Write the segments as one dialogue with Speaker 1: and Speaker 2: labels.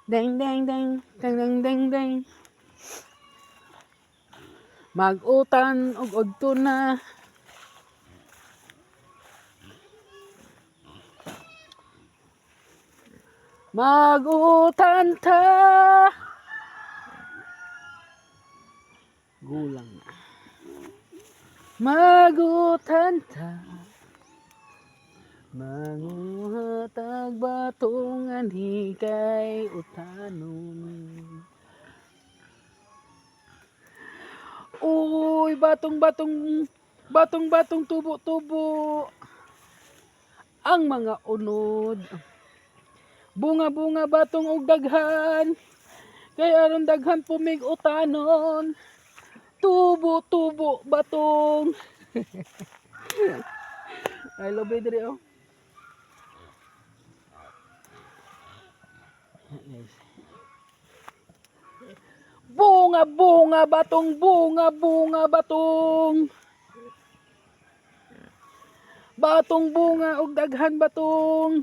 Speaker 1: Deng deng deng deng deng deng deng. Mag-utan og udto na. Mag-utan ta. Gulang na. Mag-utan ta. Manguhatag batungan hikay utanon. Uy, batong tubo-tubo. Ang mga unod. Bunga-bunga batong og daghan. Kay aron daghan pumig utanon. Tubo-tubo batong. I love it diri oh. Bunga-bunga batong, bunga-bunga batong. Batong bunga og daghan batong.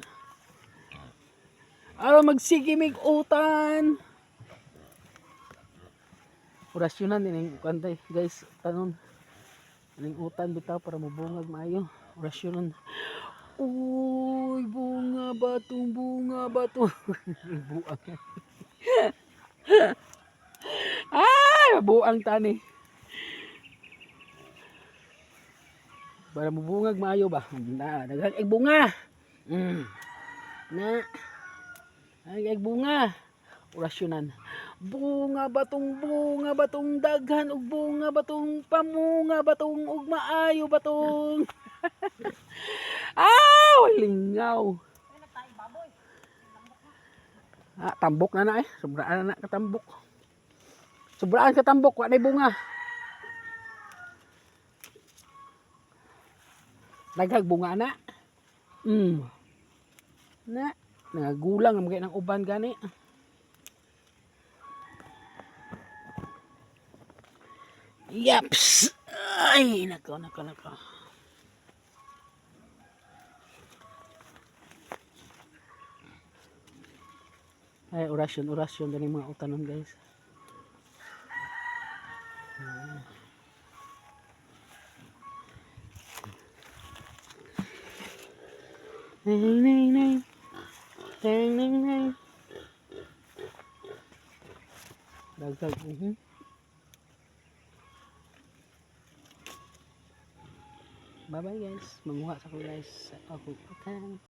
Speaker 1: Aron magsigimig utan. Orasyonan din kantay guys, tanon. Aning utan bitaw para mabungag maayo. Orasyonan. Uy, bunga batong, bunga batong. Buang. Ay, buang tani. Para mabungag maayo ba? Na, daghang eg bunga. Na. Ay bunga. Orasyonan. Bunga batong daghan ug bunga batong pamunga batong ug maayo batong. Ah, lingaw. Ah, tambok na eh. Sobraan na katambok. Sobraan katambok wa nay bunga. Daghang bunga na. Na, nagagulang ang mga ng uban gani. Yaps! Ay, nako. Ay, orasyon din mga utanon guys. Neng. Dagdag. Bye bye guys. Manguha sa ko guys. Ako.